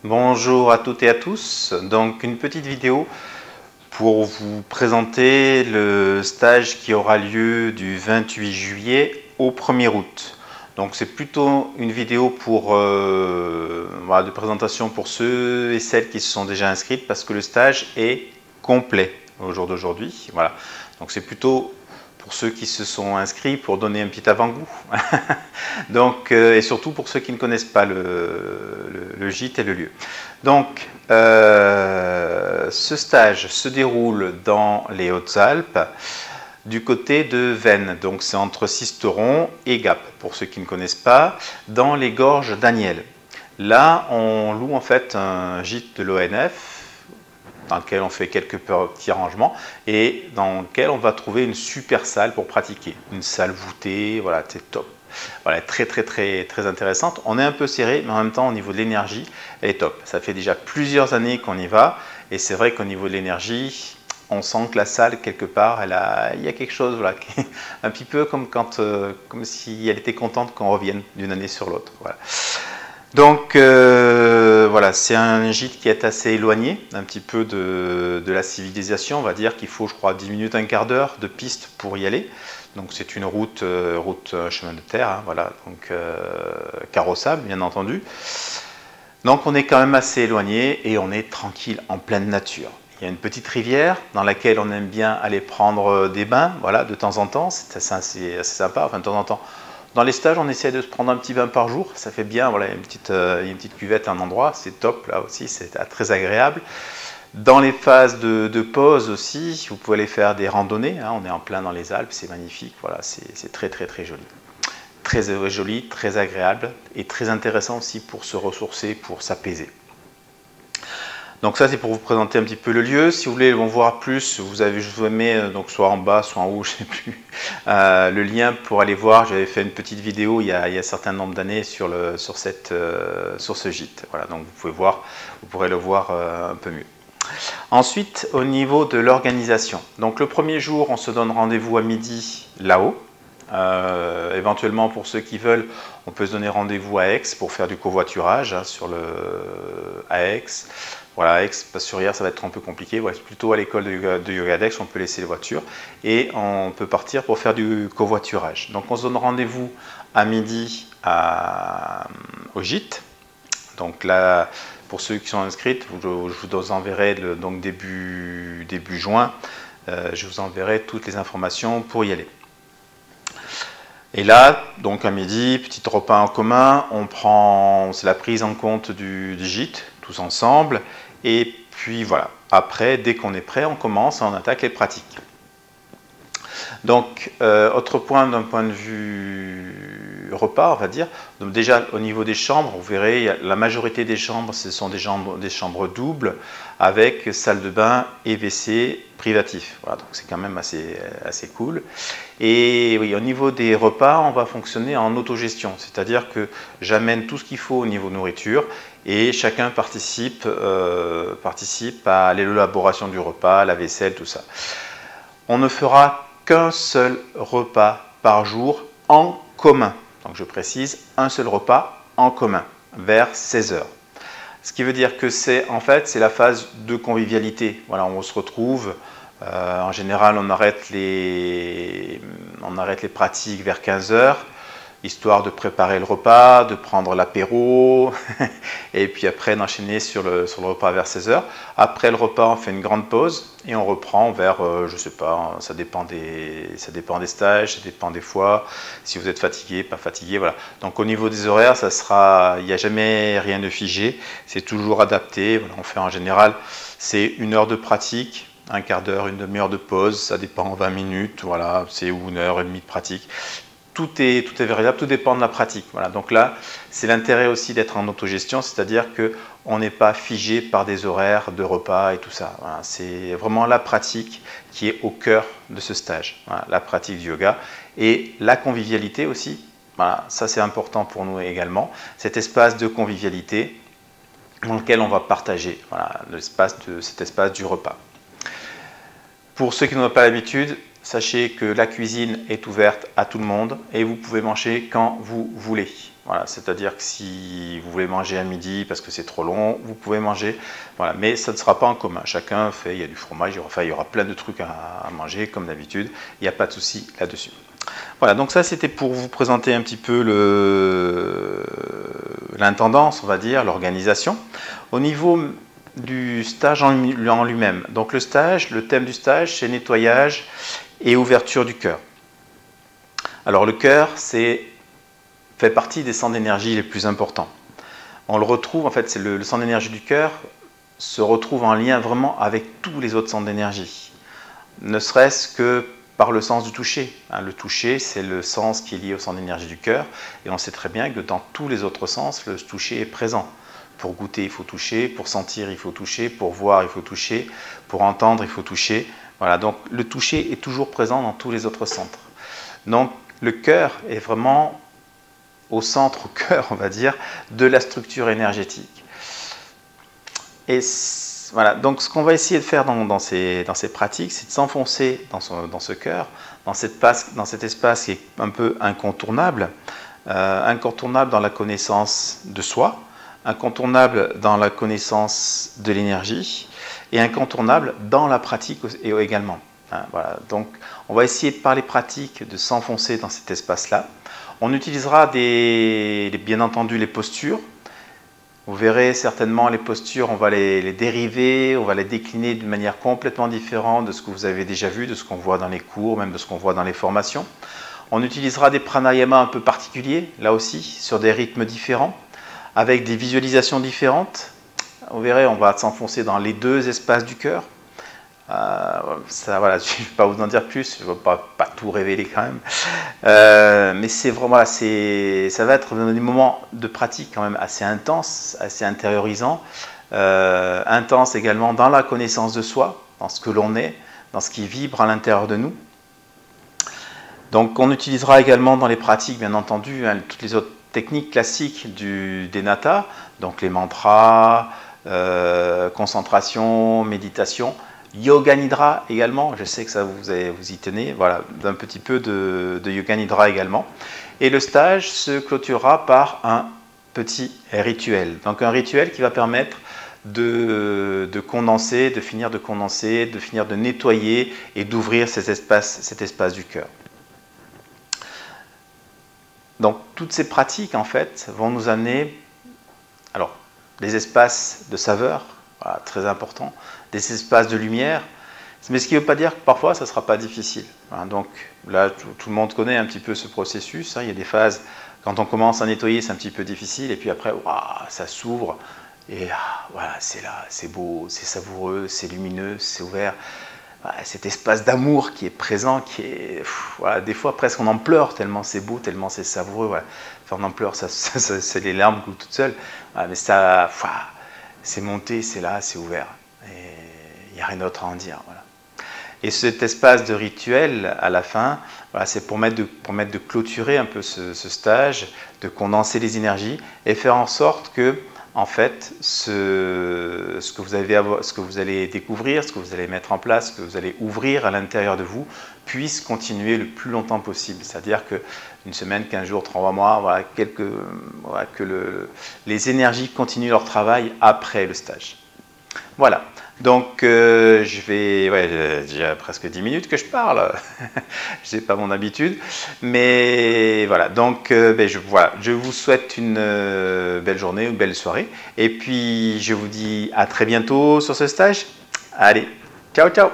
Bonjour à toutes et à tous. Donc une petite vidéo pour vous présenter le stage qui aura lieu du 28 juillet au 1er août. Donc c'est plutôt une vidéo pour, voilà, de présentation pour ceux et celles qui se sont déjà inscrites parce que le stage est complet au jour d'aujourd'hui. Voilà. Donc c'est plutôt pour ceux qui se sont inscrits pour donner un petit avant-goût. Donc, et surtout pour ceux qui ne connaissent pas le gîte et le lieu. Donc, ce stage se déroule dans les Hautes-Alpes, du côté de Veynes. Donc, c'est entre Sisteron et Gap, pour ceux qui ne connaissent pas, dans les gorges d'Aniel. Là, on loue en fait un gîte de l'ONF, dans lequel on fait quelques petits rangements et dans lequel on va trouver une super salle pour pratiquer. Une salle voûtée, voilà, c'est top. Voilà, très intéressante. On est un peu serré, mais en même temps, au niveau de l'énergie, elle est top. Ça fait déjà plusieurs années qu'on y va, et c'est vrai qu'au niveau de l'énergie, on sent que la salle, quelque part, il y a quelque chose, voilà, un petit peu comme, comme si elle était contente qu'on revienne d'une année sur l'autre. Voilà. Donc voilà, c'est un gîte qui est assez éloigné un petit peu de la civilisation. On va dire qu'il faut, je crois, 10 minutes, un quart d'heure de piste pour y aller. Donc c'est une route chemin de terre, hein, voilà, donc carrossable bien entendu. Donc on est quand même assez éloigné et on est tranquille en pleine nature. Il y a une petite rivière dans laquelle on aime bien aller prendre des bains, voilà, de temps en temps. C'est assez sympa, enfin de temps en temps. Dans les stages, on essaie de se prendre un petit bain par jour, ça fait bien, voilà, il y a une petite cuvette à un endroit, c'est top, là aussi, c'est très agréable. Dans les phases de pause aussi, vous pouvez aller faire des randonnées, hein, on est en plein dans les Alpes, c'est magnifique, voilà, c'est très joli. Très joli, très agréable et très intéressant aussi pour se ressourcer, pour s'apaiser. Donc ça c'est pour vous présenter un petit peu le lieu. Si vous voulez en voir plus, je vous mets donc soit en bas, soit en haut, je ne sais plus, le lien pour aller voir. J'avais fait une petite vidéo il y a un certain nombre d'années sur ce gîte. Voilà, donc vous pouvez voir, vous pourrez le voir un peu mieux. Ensuite, au niveau de l'organisation. Donc le premier jour, on se donne rendez-vous à midi là-haut. Éventuellement, pour ceux qui veulent, on peut se donner rendez-vous à Aix pour faire du covoiturage hein, à Aix. Voilà, à Aix, parce que sur hier, ça va être un peu compliqué. Voilà, plutôt à l'école de yoga d'Aix, on peut laisser les voitures et on peut partir pour faire du covoiturage. Donc, on se donne rendez-vous à midi au gîte. Donc là, pour ceux qui sont inscrits, je vous enverrai donc début juin, je vous enverrai toutes les informations pour y aller. Et là, donc à midi, petit repas en commun, c'est la prise en compte du gîte, tous ensemble. Et puis voilà, après, dès qu'on est prêt, on commence, on attaque les pratiques. Donc, autre point d'un point de vue repas, on va dire. Donc déjà, au niveau des chambres, vous verrez, la majorité des chambres, ce sont des chambres doubles avec salle de bain et WC privatif. Voilà, donc c'est quand même assez cool. Et oui, au niveau des repas, on va fonctionner en autogestion, c'est-à-dire que j'amène tout ce qu'il faut au niveau nourriture et chacun participe à l'élaboration du repas, la vaisselle, tout ça. On ne fera qu'un seul repas par jour en commun. Donc je précise, un seul repas en commun, vers 16 h. Ce qui veut dire que c'est la phase de convivialité. Voilà, on se retrouve. En général, on arrête les pratiques vers 15 h, histoire de préparer le repas, de prendre l'apéro, et puis après d'enchaîner sur le repas vers 16 h. Après le repas, on fait une grande pause et on reprend vers, je ne sais pas, ça dépend des stages, ça dépend des fois, si vous êtes fatigué, pas fatigué, voilà. Donc au niveau des horaires, il n'y a jamais rien de figé, c'est toujours adapté. Voilà, on fait en général, c'est 1 heure de pratique, un quart d'heure, une demi-heure de pause, ça dépend, 20 minutes, voilà, c'est 1h30 de pratique. Tout est variable, tout dépend de la pratique. Voilà. Donc là, c'est l'intérêt aussi d'être en autogestion, c'est-à-dire qu'on n'est pas figé par des horaires de repas et tout ça. Voilà. C'est vraiment la pratique qui est au cœur de ce stage, voilà, la pratique du yoga. Et la convivialité aussi, voilà, ça c'est important pour nous également, cet espace de convivialité dans lequel on va partager voilà, cet espace du repas. Pour ceux qui n'ont pas l'habitude, sachez que la cuisine est ouverte à tout le monde et vous pouvez manger quand vous voulez. Voilà, c'est-à-dire que si vous voulez manger à midi parce que c'est trop long, vous pouvez manger. Voilà, mais ça ne sera pas en commun. Chacun fait, il y a du fromage, enfin, il y aura plein de trucs à manger comme d'habitude. Il n'y a pas de souci là-dessus. Voilà, donc ça c'était pour vous présenter un petit peu l'intendance, on va dire, l'organisation. Au niveau du stage en lui-même, donc le stage, le thème du stage, c'est nettoyage et ouverture du cœur. Alors le cœur, fait partie des centres d'énergie les plus importants. On le retrouve, en fait, c'est le centre d'énergie du cœur se retrouve en lien vraiment avec tous les autres centres d'énergie, ne serait-ce que par le sens du toucher. Le toucher, c'est le sens qui est lié au centre d'énergie du cœur, et on sait très bien que dans tous les autres sens, le toucher est présent. Pour goûter, il faut toucher, pour sentir, il faut toucher, pour voir, il faut toucher, pour entendre, il faut toucher. Voilà, donc le toucher est toujours présent dans tous les autres centres. Donc le cœur est vraiment au centre, au cœur, on va dire, de la structure énergétique. Et voilà, donc ce qu'on va essayer de faire dans ces pratiques, c'est de s'enfoncer dans ce cœur, dans cet espace qui est un peu incontournable, incontournable dans la connaissance de soi, incontournable dans la connaissance de l'énergie, et incontournable dans la pratique également. Voilà, donc on va essayer par les pratiques de s'enfoncer dans cet espace-là. On utilisera bien entendu les postures. Vous verrez certainement les postures, on va les dériver, on va les décliner d'une manière complètement différente de ce que vous avez déjà vu, de ce qu'on voit dans les cours, même de ce qu'on voit dans les formations. On utilisera des pranayamas un peu particuliers, là aussi, sur des rythmes différents, avec des visualisations différentes. Vous verrez, on va s'enfoncer dans les deux espaces du cœur. Ça, voilà, je ne vais pas vous en dire plus, je ne vais pas tout révéler quand même. Mais c'est vraiment, ça va être des moments de pratique quand même assez intenses, assez intériorisants, intenses également dans la connaissance de soi, dans ce que l'on est, dans ce qui vibre à l'intérieur de nous. Donc on utilisera également dans les pratiques, bien entendu, toutes les autres techniques classiques des natas, donc les mantras, concentration, méditation, Yoga Nidra également, je sais que ça vous y tenez, voilà, un petit peu de Yoga Nidra également. Et le stage se clôturera par un petit rituel. Donc un rituel qui va permettre de condenser, de finir de nettoyer et d'ouvrir cet espace du cœur. Donc toutes ces pratiques en fait vont nous amener, alors des espaces de saveur, voilà, très important, des espaces de lumière, mais ce qui ne veut pas dire que parfois ça ne sera pas difficile. Donc là, tout le monde connaît un petit peu ce processus. Il y a des phases, quand on commence à nettoyer, c'est un petit peu difficile, et puis après, ça s'ouvre, et voilà, c'est là, c'est beau, c'est savoureux, c'est lumineux, c'est ouvert. Cet espace d'amour qui est présent, qui est, voilà, des fois presque on en pleure tellement c'est beau, tellement c'est savoureux. Voilà. Enfin, on en pleure, c'est les larmes coulent toutes seules, mais ça, c'est monté, c'est là, c'est ouvert. Et il n'y a rien d'autre à en dire. Voilà. Et cet espace de rituel, à la fin, voilà, c'est pour permettre de clôturer un peu ce stage, de condenser les énergies et faire en sorte que, en fait, ce que vous allez découvrir, ce que vous allez mettre en place, ce que vous allez ouvrir à l'intérieur de vous, puisse continuer le plus longtemps possible. C'est-à-dire qu'une semaine, 15 jours, 3 mois, voilà, que les énergies continuent leur travail après le stage. Voilà. Donc, j'ai déjà presque 10 minutes que je parle, je n'ai pas mon habitude, mais voilà, donc je vous souhaite une belle journée, une belle soirée, et puis je vous dis à très bientôt sur ce stage. Allez, ciao ciao.